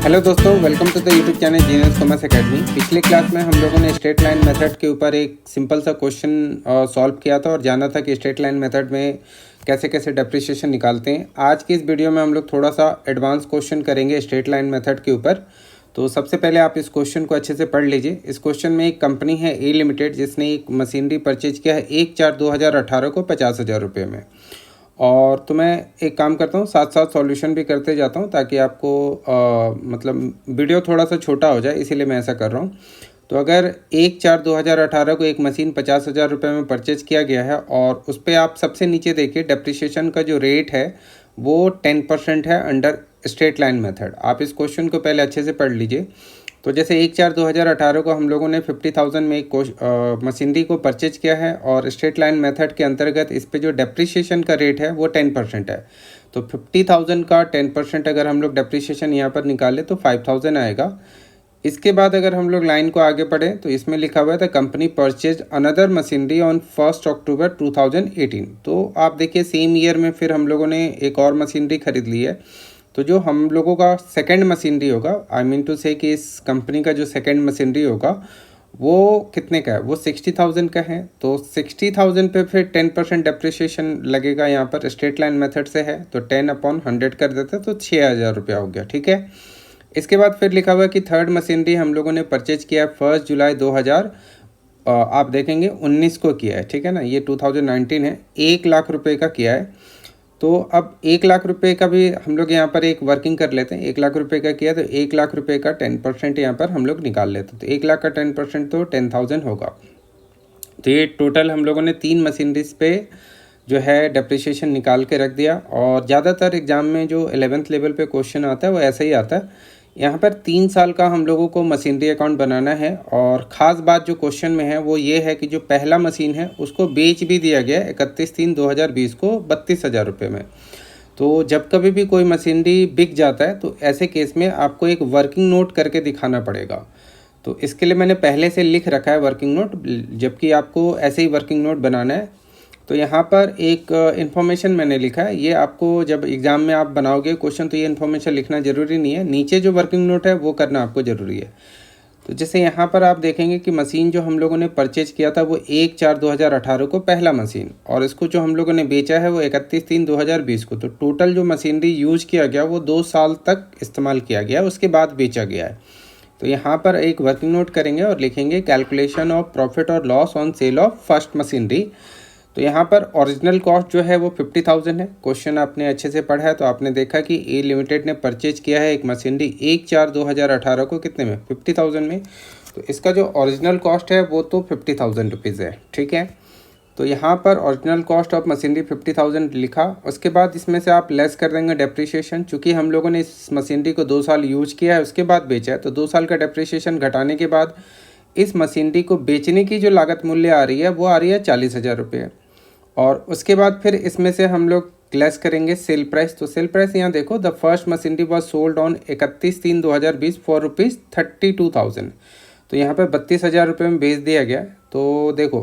Hello दोस्तों, welcome to the YouTube channel genius commerce academy. पिछले class में हम लोगों ने स्ट्रेट लाइन मेथड के ऊपर एक सिंपल सा क्वेश्चन सॉल्व किया था और जाना था कि स्ट्रेट लाइन मेथड में कैसे कैसे डेप्रिसिएशन निकालते हैं। आज की इस वीडियो में हम लोग थोड़ा सा एडवांस क्वेश्चन करेंगे स्ट्रेट लाइन मेथड के ऊपर। तो सबसे पहले आप इस क्वेश्चन को अच्छे से पढ़ लीजिए। इस क्वेश्चन में एक कंपनी है ए लिमिटेड, जिसने एक मशीनरी परचेज किया है 1/4/2018 को 50,000 रुपये में। और तो मैं एक काम करता हूँ, साथ साथ सॉल्यूशन भी करते जाता हूँ ताकि आपको मतलब वीडियो थोड़ा सा छोटा हो जाए, इसीलिए मैं ऐसा कर रहा हूँ। तो अगर 1/4/2018 को एक मशीन 50,000 रुपये में परचेज किया गया है और उस पर आप सबसे नीचे देखिए डेप्रिसिएशन का जो रेट है वो 10% है अंडर स्ट्रेट लाइन मेथड। आप इस क्वेश्चन को पहले अच्छे से पढ़ लीजिए। तो जैसे 1/4/2018 को हम लोगों ने 50,000 में एक मशीनरी को परचेज किया है और स्ट्रेट लाइन मेथड के अंतर्गत इस पे जो डेप्रिसिएशन का रेट है वो 10% है। तो 50,000 का 10% अगर हम लोग डेप्रिसिएशन यहाँ पर निकालें तो 5,000 आएगा। इसके बाद अगर हम लोग लाइन को आगे पढ़ें तो इसमें लिखा हुआ है the company purchase another machinery on 1 अक्टूबर 2018। तो आप देखिए सेम ईयर में फिर हम लोगों ने एक और मशीनरी खरीद ली है। तो जो हम लोगों का सेकंड मशीनरी होगा, आई मीन टू से कि इस कंपनी का जो सेकंड मशीनरी होगा वो कितने का है, वो 60,000 का है। तो 60,000 पे फिर 10% डेप्रिसिएशन लगेगा। यहाँ पर स्ट्रेट लाइन मेथड से है तो 10/100 कर देते तो 6,000 रुपया हो गया। ठीक है। इसके बाद फिर लिखा हुआ है कि थर्ड मशीनरी हम लोगों ने परचेज किया 1 जुलाई 2000 आप देखेंगे 19 को किया है। ठीक है ना, ये 2019 है, 1,00,000 रुपये का किया है। तो अब 1,00,000 रुपये का भी हम लोग यहाँ पर एक वर्किंग कर लेते हैं। 1,00,000 रुपये का किया तो 1,00,000 रुपये का 10% यहाँ पर हम लोग निकाल लेते हैं। तो 1,00,000 का 10% तो 10,000 होगा। तो ये टोटल हम लोगों ने 3 मशीनरीज पे जो है डेप्रिसिएशन निकाल के रख दिया। और ज़्यादातर एग्जाम में जो 11th लेवल पे क्वेश्चन आता है वो ऐसा ही आता है। यहाँ पर 3 साल का हम लोगों को मशीनरी अकाउंट बनाना है। और ख़ास बात जो क्वेश्चन में है वो ये है कि जो पहला मशीन है उसको बेच भी दिया गया है 31/3/2020 को 32,000 रुपये में। तो जब कभी भी कोई मशीनरी बिक जाता है तो ऐसे केस में आपको एक वर्किंग नोट करके दिखाना पड़ेगा। तो इसके लिए मैंने पहले से लिख रखा है वर्किंग नोट, जबकि आपको ऐसे ही वर्किंग नोट बनाना है। तो यहाँ पर एक इन्फॉर्मेशन मैंने लिखा है, ये आपको जब एग्ज़ाम में आप बनाओगे क्वेश्चन तो ये इन्फॉर्मेशन लिखना ज़रूरी नहीं है, नीचे जो वर्किंग नोट है वो करना आपको ज़रूरी है। तो जैसे यहाँ पर आप देखेंगे कि मशीन जो हम लोगों ने परचेज किया था वो 1/4/2018 को पहला मशीन, और इसको जो हम लोगों ने बेचा है वो 31/3/2020 को। तो टोटल जो मशीनरी यूज़ किया गया वो 2 साल तक इस्तेमाल किया गया, उसके बाद बेचा गया है। तो यहाँ पर एक वर्किंग नोट करेंगे और लिखेंगे कैलकुलेशन ऑफ प्रॉफिट और loss on sale of first machinery. तो यहाँ पर ओरिजिनल कॉस्ट जो है वो 50,000 है। क्वेश्चन आपने अच्छे से पढ़ा है तो आपने देखा कि ए लिमिटेड ने परचेज किया है एक मशीनरी 1/4/2018 को कितने में, 50,000 में। तो इसका जो ओरिजिनल कॉस्ट है वो तो 50,000 रुपीज़ है। ठीक है। तो यहाँ पर ओरिजिनल कॉस्ट ऑफ मशीनरी 50,000 लिखा। उसके बाद इसमें से आप लेस कर देंगे डेप्रिसिएशन। चूँकि हम लोगों ने इस मशीनरी को 2 साल यूज किया है उसके बाद बेचा है, तो 2 साल का डेप्रिसिएशन घटाने के बाद इस मशीनरी को बेचने की जो लागत मूल्य आ रही है वो आ रही है 40,000 रुपये। और उसके बाद फिर इसमें से हम लोग लेस करेंगे सेल प्राइस। तो सेल प्राइस यहाँ देखो, the first machinery was sold on 31/3/2020 for ₹32,000। तो यहाँ पे 32,000 रुपये में बेच दिया गया। तो देखो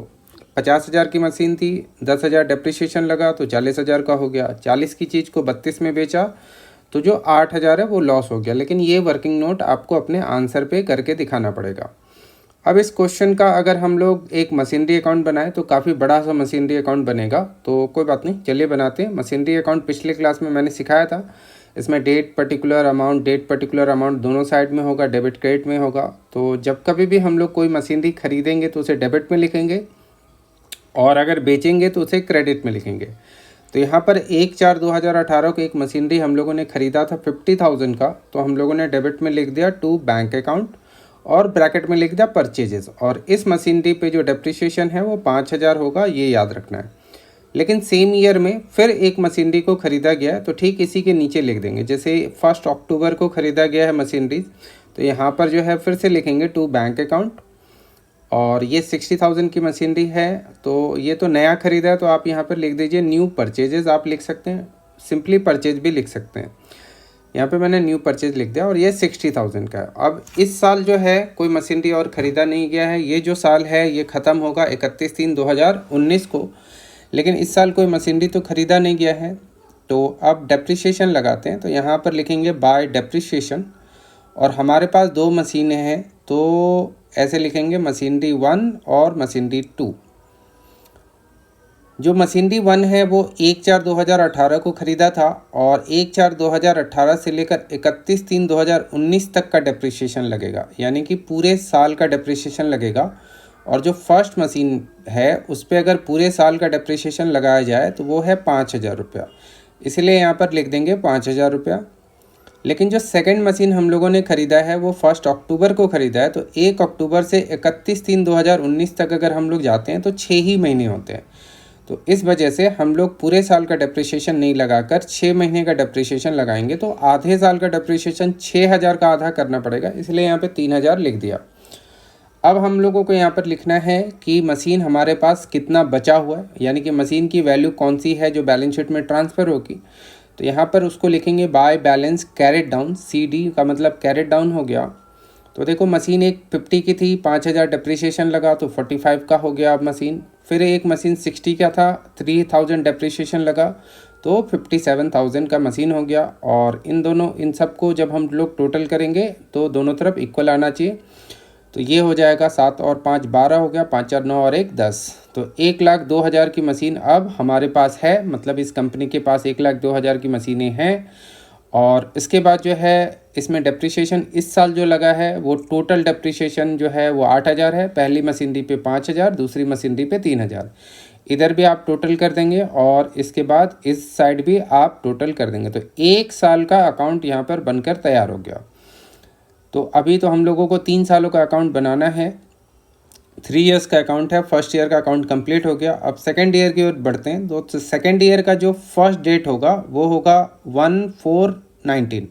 50,000 की मशीन थी, 10,000 डेप्रिसिएशन लगा तो 40,000 का हो गया। 40 की चीज़ को 32 में बेचा तो जो 8,000 है वो लॉस हो गया। लेकिन ये वर्किंग नोट आपको अपने आंसर पे करके दिखाना पड़ेगा। अब इस क्वेश्चन का अगर हम लोग एक मशीनरी अकाउंट बनाएं तो काफ़ी बड़ा सा मशीनरी अकाउंट बनेगा। तो कोई बात नहीं, चलिए बनाते हैं। मशीनरी अकाउंट पिछले क्लास में मैंने सिखाया था। इसमें डेट पर्टिकुलर अमाउंट दोनों साइड में होगा, डेबिट क्रेडिट में होगा। तो जब कभी भी हम लोग कोई मशीनरी खरीदेंगे तो उसे डेबिट में लिखेंगे और अगर बेचेंगे तो उसे क्रेडिट में लिखेंगे। तो यहाँ पर 1/4/2018 को एक मशीनरी हम लोगों ने ख़रीदा था 50,000 का, तो हम लोगों ने डेबिट में लिख दिया टू बैंक अकाउंट और ब्रैकेट में लिख दिया परचेजेस। और इस मशीनरी पे जो डेप्रिसिएशन है वो 5,000 होगा, ये याद रखना है। लेकिन सेम ईयर में फिर एक मशीनरी को ख़रीदा गया है तो ठीक इसी के नीचे लिख देंगे। जैसे 1 अक्टूबर को ख़रीदा गया है मशीनरी, तो यहाँ पर जो है फिर से लिखेंगे टू बैंक अकाउंट। और ये 60,000 की मशीनरी है तो ये तो नया ख़रीदा है, तो आप यहाँ पर लिख दीजिए न्यू परचेजेस। आप लिख सकते हैं, सिंपली परचेज भी लिख सकते हैं। यहाँ पे मैंने न्यू परचेज लिख दिया और ये 60,000 का है। अब इस साल जो है कोई मशीनरी और ख़रीदा नहीं गया है। ये जो साल है ये ख़त्म होगा 31/3/2019 को, लेकिन इस साल कोई मशीनरी तो ख़रीदा नहीं गया है। तो अब डेप्रिसिएशन लगाते हैं। तो यहाँ पर लिखेंगे बाय डेप्रिसिएशन और हमारे पास 2 मशीनें हैं, तो ऐसे लिखेंगे मशीनरी 1 और मशीनरी 2। जो मशीनरी 1 है वो 1/4/2018 को ख़रीदा था और 1/4/2018 से लेकर 31/3/2019 तक का डेप्रिसिएशन लगेगा, यानी कि पूरे साल का डेप्रिसिएशन लगेगा। और जो फर्स्ट मशीन है उस पर अगर पूरे साल का डेप्रिसिएशन लगाया जाए तो वो है 5,000 रुपया, इसलिए यहाँ पर लिख देंगे 5,000 रुपया। लेकिन जो सेकंड मशीन हम लोगों ने ख़रीदा है वो 1 अक्टूबर को ख़रीदा है, तो 1 अक्टूबर से 31/3/2019 तक अगर हम लोग जाते हैं तो 6 ही महीने होते हैं। तो इस वजह से हम लोग पूरे साल का डेप्रिसिएशन नहीं लगाकर 6 महीने का डेप्रिसिएशन लगाएंगे, तो आधे साल का डेप्रिसिएशन 6,000 का आधा करना पड़ेगा, इसलिए यहाँ पे 3,000 लिख दिया। अब हम लोगों को यहाँ पर लिखना है कि मशीन हमारे पास कितना बचा हुआ है, यानी कि मशीन की वैल्यू कौन सी है जो बैलेंस शीट में ट्रांसफ़र होगी। तो यहाँ पर उसको लिखेंगे by balance carried down, CD का मतलब कैरेट डाउन हो गया। तो देखो मशीन एक 50 की थी, 5,000 डेप्रिसिएशन लगा तो 45 का हो गया अब मशीन। फिर एक मशीन 60 का था, 3,000 डेप्रिसिएशन लगा तो 57,000 का मशीन हो गया। और इन सबको जब हम लोग टोटल करेंगे तो दोनों तरफ इक्वल आना चाहिए। तो ये हो जाएगा 7 और 5 12 हो गया, 5 4 9 और 1 10। तो 1,02,000 की मशीन अब हमारे पास है, मतलब इस कंपनी के पास 1,02,000 की मशीनें हैं। और इसके बाद जो है इसमें डेप्रिसिएशन इस साल जो लगा है वो टोटल डेप्रिसिएशन जो है वो 8,000 है। पहली मशीनरी पे 5,000, दूसरी मशीनरी पे 3,000। इधर भी आप टोटल कर देंगे और इसके बाद इस साइड भी आप टोटल कर देंगे, तो 1 साल का अकाउंट यहाँ पर बनकर तैयार हो गया। तो अभी तो हम लोगों को 3 सालों का अकाउंट बनाना है, 3 इयर्स का अकाउंट है। फर्स्ट ईयर का अकाउंट कंप्लीट हो गया, अब सेकेंड ईयर की ओर बढ़ते हैं। तो सेकेंड ईयर का जो फर्स्ट डेट होगा वो होगा 1/4/19,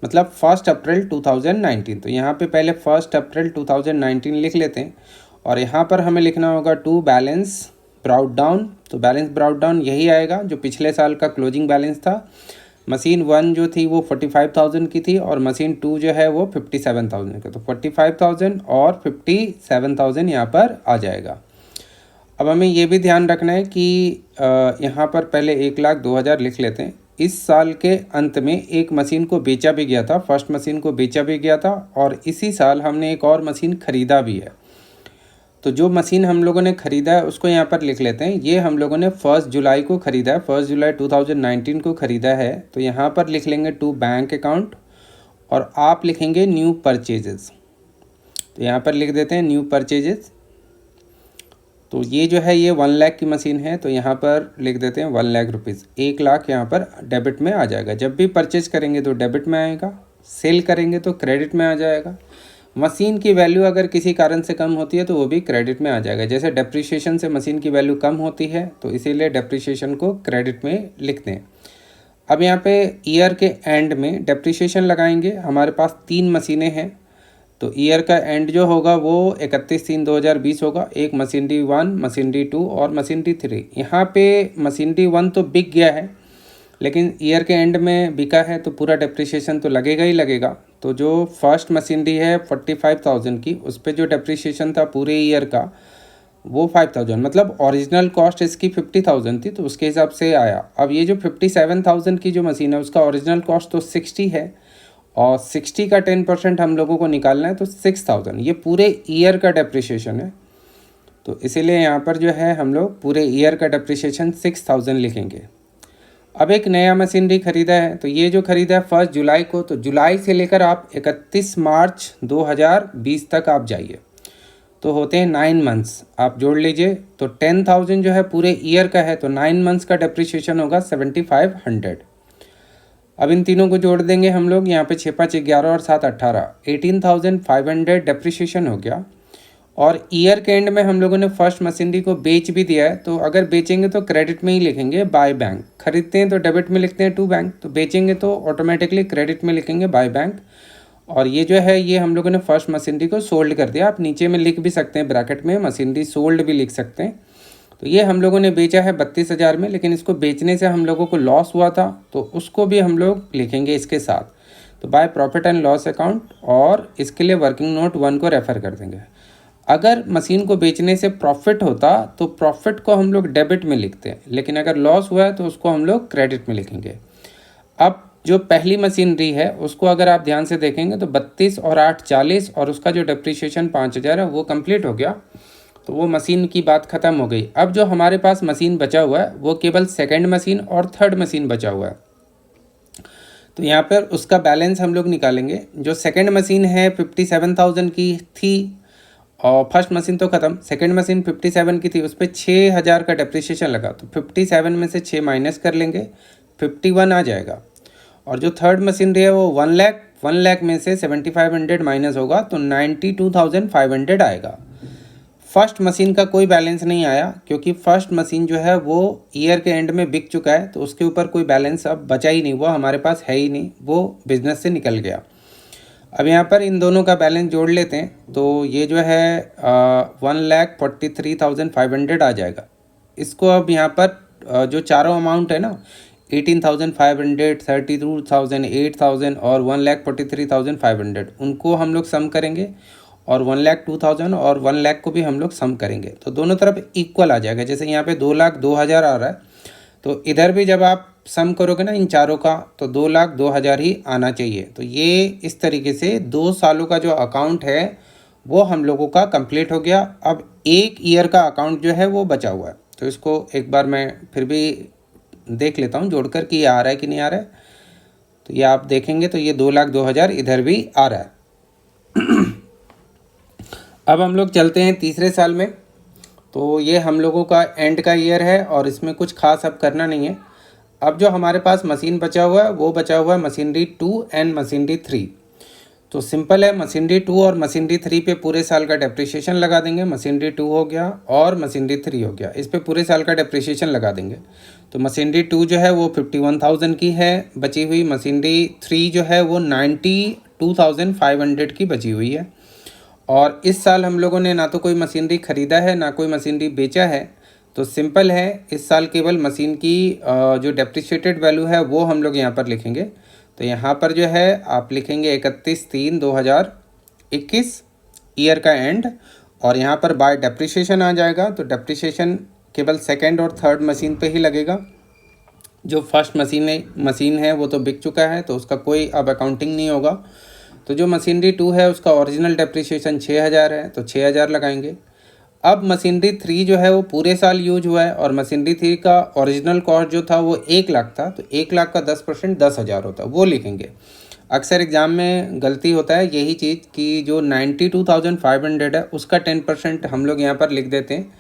मतलब 1 अप्रैल 2019। तो यहाँ पे पहले 1 अप्रैल 2019 लिख लेते हैं और यहाँ पर हमें लिखना होगा टू बैलेंस ब्राउट डाउन। तो बैलेंस ब्राउट डाउन यही आएगा जो पिछले साल का क्लोजिंग बैलेंस था। मशीन 1 जो थी वो 45,000 की थी और मशीन 2 जो है वो 57,000 का। तो 45,000 और 57,000 यहाँ पर आ जाएगा। अब हमें ये भी ध्यान रखना है कि यहाँ पर पहले 1,02,000 लिख लेते हैं। इस साल के अंत में एक मशीन को बेचा भी गया था, फर्स्ट मशीन को बेचा भी गया था और इसी साल हमने एक और मशीन ख़रीदा भी है। तो जो मशीन हम लोगों ने ख़रीदा है उसको यहाँ पर लिख लेते हैं। ये हम लोगों ने 1 जुलाई को ख़रीदा है, 1 जुलाई 2019 को ख़रीदा है। तो यहाँ पर लिख लेंगे टू बैंक अकाउंट और आप लिखेंगे न्यू परचेजेस। तो यहाँ पर लिख देते हैं न्यू परचेजेस। तो ये जो है ये 1 लाख की मशीन है, तो यहाँ पर लिख देते हैं 1 लाख रुपीज़। 1 लाख यहाँ पर डेबिट में आ जाएगा। जब भी परचेज करेंगे तो डेबिट में आएगा, सेल करेंगे तो क्रेडिट में आ जाएगा। मशीन की वैल्यू अगर किसी कारण से कम होती है तो वो भी क्रेडिट में आ जाएगा। जैसे डेप्रिसिएशन से मशीन की वैल्यू कम होती है तो इसीलिए डेप्रिसिएशन को क्रेडिट में लिखते हैं। अब यहाँ पे ईयर के एंड में डेप्रिसिएशन लगाएंगे। हमारे पास 3 मशीनें हैं, तो ईयर का एंड जो होगा वो 31/3/2020 होगा। एक मशीनरी 1, मशीनरी 2 और मशीनरी 3। यहाँ पे मशीनरी 1 तो बिक गया है, लेकिन ईयर के एंड में बिका है तो पूरा डेप्रिसिएशन तो लगेगा ही लगेगा। तो जो फर्स्ट मशीनरी है 45,000 की, उस पर जो डेप्रिसिएशन था पूरे ईयर का वो 5,000, मतलब ओरिजिनल कॉस्ट इसकी 50,000 थी तो उसके हिसाब से आया। अब ये जो 57,000 की जो मशीन है उसका ओरिजिनल कॉस्ट तो 60 है और 60 का 10% हम लोगों को निकालना है, तो 6,000 ये पूरे ईयर का डेप्रिसिएशन है। तो इसीलिए यहाँ पर जो है हम लोग पूरे ईयर का डेप्रिसिएशन 6,000 लिखेंगे। अब एक नया मशीनरी ख़रीदा है, तो ये जो ख़रीदा है 1 जुलाई को, तो जुलाई से लेकर आप 31 मार्च 2020 तक आप जाइए, तो होते हैं 9 मंथ्स। आप जोड़ लीजिए, तो 10,000 जो है पूरे ईयर का है, तो 9 मंथ्स का डेप्रिसिएशन होगा 7,500। अब इन तीनों को जोड़ देंगे हम लोग, यहाँ पे 6 5 11 और 7 18, 18,500 डेप्रिसिएशन हो गया। और ईयर के एंड में हम लोगों ने फर्स्ट मशीनरी को बेच भी दिया है, तो अगर बेचेंगे तो क्रेडिट में ही लिखेंगे बाय बैंक। खरीदते हैं तो डेबिट में लिखते हैं टू बैंक, तो बेचेंगे तो ऑटोमेटिकली क्रेडिट में लिखेंगे बाय बैंक। और ये जो है ये हम लोगों ने फर्स्ट मशीनरी को सोल्ड कर दिया। आप नीचे में लिख भी सकते हैं ब्रैकेट में, मशीनरी सोल्ड भी लिख सकते हैं। तो ये हम लोगों ने बेचा है 32,000 में, लेकिन इसको बेचने से हम लोगों को लॉस हुआ था तो उसको भी हम लोग लिखेंगे इसके साथ। तो by profit and loss account, और इसके लिए वर्किंग नोट 1 को रेफ़र कर देंगे। अगर मशीन को बेचने से प्रॉफिट होता तो प्रॉफिट को हम लोग डेबिट में लिखते हैं, लेकिन अगर लॉस हुआ है तो उसको हम लोग क्रेडिट में लिखेंगे। अब जो पहली मशीनरी है उसको अगर आप ध्यान से देखेंगे तो 32 और 8 40 और उसका जो डिप्रिशिएशन 5000 है वो कंप्लीट हो गया। तो वो मशीन की बात ख़त्म हो गई। अब जो हमारे पास मशीन बचा हुआ है वो केवल सेकंड मशीन और थर्ड मशीन बचा हुआ है। तो यहाँ पर उसका बैलेंस हम लोग निकालेंगे। जो सेकंड मशीन है 57,000 की थी और फर्स्ट मशीन तो ख़त्म, सेकंड मशीन 57 की थी, उस पर 6000 का डिप्रिशिएशन लगा। तो 57 में से 6 माइनस कर लेंगे, 51 आ जाएगा। और जो थर्ड मशीनरी है वो 1 लाख में से 7500 माइनस होगा तो 92,500 आएगा। फर्स्ट मशीन का कोई बैलेंस नहीं आया क्योंकि फर्स्ट मशीन जो है वो ईयर के एंड में बिक चुका है, तो उसके ऊपर कोई बैलेंस अब बचा ही नहीं, वो हमारे पास है ही नहीं, वो बिजनेस से निकल गया। अब यहाँ पर इन दोनों का बैलेंस जोड़ लेते हैं तो ये जो है 1,43,500 आ जाएगा। इसको अब यहाँ पर जो चारों अमाउंट है ना 18,500, 32,000, 8,000 और 1,43,500 उनको हम लोग सम करेंगे और 1,02,000 और 1 लाख को भी हम लोग सम करेंगे तो दोनों तरफ इक्वल आ जाएगा। जैसे यहाँ पे 2,02,000 आ रहा है तो इधर भी जब आप सम करोगे ना इन चारों का तो 2,02,000 ही आना चाहिए। तो ये इस तरीके से 2 सालों का जो अकाउंट है वो हम लोगों का कंप्लीट हो गया। अब 1 ईयर का अकाउंट जो है वो बचा हुआ है। तो इसको एक बार मैं फिर भी देख लेता हूँ जोड़कर कि ये आ रहा है कि नहीं आ रहा है। तो ये आप देखेंगे तो ये 2,02,000 इधर भी आ रहा है। अब हम लोग चलते हैं तीसरे साल में। तो ये हम लोगों का एंड का ईयर है और इसमें कुछ खास अब करना नहीं है। अब जो हमारे पास मशीन बचा हुआ है वो बचा हुआ है मशीनरी 2 एंड मशीनरी 3। तो सिंपल है, मशीनरी 2 और मशीनरी 3 पे पूरे साल का डेप्रिसिएशन लगा देंगे। मशीनरी 2 हो गया और मशीनरी 3 हो गया, इस पे पूरे साल का डेप्रिसिएशन लगा देंगे। तो मशीनरी 2 जो है वो 51,000 की है बची हुई, मशीनरी 3 जो है वो 92,500 की बची हुई है। और इस साल हम लोगों ने ना तो कोई मशीनरी ख़रीदा है ना कोई मशीनरी बेचा है। तो सिंपल है, इस साल केवल मशीन की जो डेप्रिशिएटेड वैल्यू है वो हम लोग यहाँ पर लिखेंगे। तो यहाँ पर जो है आप लिखेंगे 31/3/2021 ईयर का एंड, और यहाँ पर बाय डेप्रिशिएशन आ जाएगा। तो डेप्रिशिएशन केवल सेकेंड और थर्ड मशीन पे ही लगेगा। जो फर्स्ट मशीन है वो तो बिक चुका है तो उसका कोई अब अकाउंटिंग नहीं होगा। तो जो मशीनरी 2 है उसका ओरिजिनल डेप्रिशिएशन 6,000 है तो 6,000 लगाएंगे। अब मशीनरी 3 जो है वो पूरे साल यूज हुआ है और मशीनरी 3 का ओरिजिनल कॉस्ट जो था वो 1 लाख था, तो 1 लाख का 10% 10,000 होता है, वो लिखेंगे। अक्सर एग्ज़ाम में गलती होता है यही चीज़ कि जो 92,500 है उसका 10% हम लोग यहाँ पर लिख देते हैं,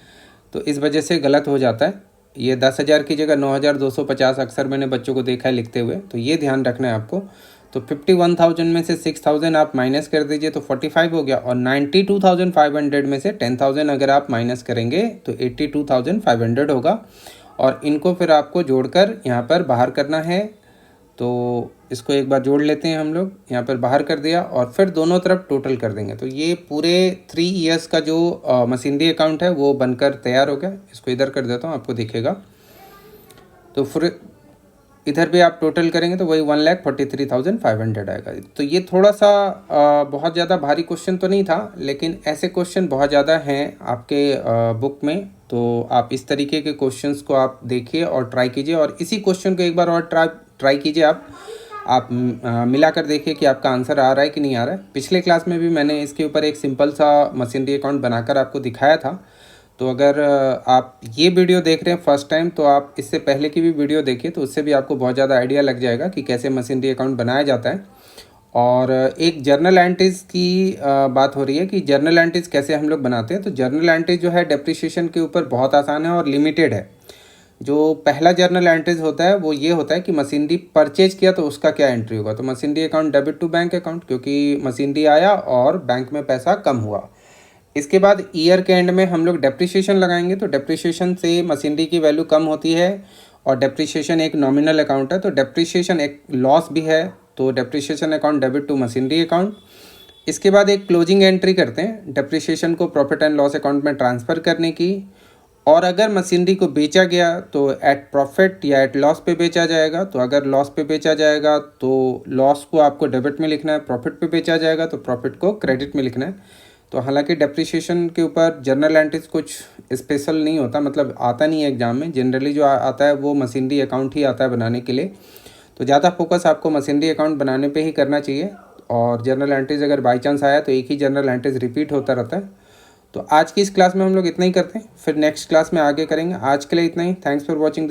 तो इस वजह से गलत हो जाता है। ये 10,000 की जगह 9,250 अक्सर मैंने बच्चों को देखा है लिखते हुए, तो ये ध्यान रखना है आपको। तो 51,000 में से 6,000 आप माइनस कर दीजिए तो 45 हो गया, और 92,500 में से 10,000 अगर आप माइनस करेंगे तो 82,500 होगा। और इनको फिर आपको जोड़कर यहाँ पर बाहर करना है। तो इसको एक बार जोड़ लेते हैं हम लोग, यहाँ पर बाहर कर दिया और फिर दोनों तरफ टोटल कर देंगे। तो ये पूरे 3 ईयर्स का जो मशीनरी अकाउंट है वो बनकर तैयार हो गया। इसको इधर कर देता हूँ, आपको दिखेगा। तो फिर इधर भी आप टोटल करेंगे तो वही 1,43,500 आएगा। तो ये थोड़ा सा बहुत ज़्यादा भारी क्वेश्चन तो नहीं था, लेकिन ऐसे क्वेश्चन बहुत ज़्यादा हैं आपके बुक में। तो आप इस तरीके के क्वेश्चंस को आप देखिए और ट्राई कीजिए, और इसी क्वेश्चन को एक बार और ट्राई कीजिए आप मिला कर देखिए कि आपका आंसर आ रहा है कि नहीं आ रहा है। पिछले क्लास में भी मैंने इसके ऊपर एक सिंपल सा मशीनरी अकाउंट बनाकर आपको दिखाया था। तो अगर आप ये वीडियो देख रहे हैं फर्स्ट टाइम तो आप इससे पहले की भी वीडियो देखिए, तो उससे भी आपको बहुत ज़्यादा आइडिया लग जाएगा कि कैसे मशीनरी अकाउंट बनाया जाता है। और एक जर्नल एंट्रीज की बात हो रही है कि जर्नल एंट्रीज कैसे हम लोग बनाते हैं। तो जर्नल एंट्रीज जो है डेप्रिसिएशन के ऊपर बहुत आसान है और लिमिटेड है। जो पहला जर्नल एंट्रीज होता है वो ये होता है कि मशीनरी परचेज किया तो उसका क्या एंट्री होगा। तो machinery account debit to bank account, क्योंकि मशीनरी आया और बैंक में पैसा कम हुआ। इसके बाद ईयर के एंड में हम लोग डेप्रिसिएशन लगाएंगे। तो डेप्रिसिएशन से मशीनरी की वैल्यू कम होती है और डेप्रिसिएशन एक नॉमिनल अकाउंट है, तो डेप्रिसिएशन एक लॉस भी है। तो depreciation account debit to machinery account. इसके बाद एक क्लोजिंग एंट्री करते हैं डेप्रिसिएशन को प्रॉफिट एंड लॉस अकाउंट में ट्रांसफ़र करने की। और अगर मशीनरी को बेचा गया तो एट प्रॉफिट या एट लॉस पे बेचा जाएगा। तो अगर लॉस पे बेचा जाएगा तो लॉस को आपको डेबिट में लिखना है, प्रॉफिट पे बेचा जाएगा तो प्रॉफिट को क्रेडिट में लिखना है। तो हालांकि डेप्रिसिएशन के ऊपर जर्नल एंट्रीज कुछ स्पेशल नहीं होता, मतलब आता नहीं है एग्जाम में। जनरली जो आता है वो मशीनरी अकाउंट ही आता है बनाने के लिए। तो ज़्यादा फोकस आपको मशीनरी अकाउंट बनाने पे ही करना चाहिए। और जर्नल एंट्रीज अगर बाई चांस आया तो एक ही जर्नल एंट्रीज रिपीट होता रहता है। तो आज की इस क्लास में हम लोग इतना ही करते हैं, फिर नेक्स्ट क्लास में आगे करेंगे। आज के लिए इतना ही। Thanks for watching.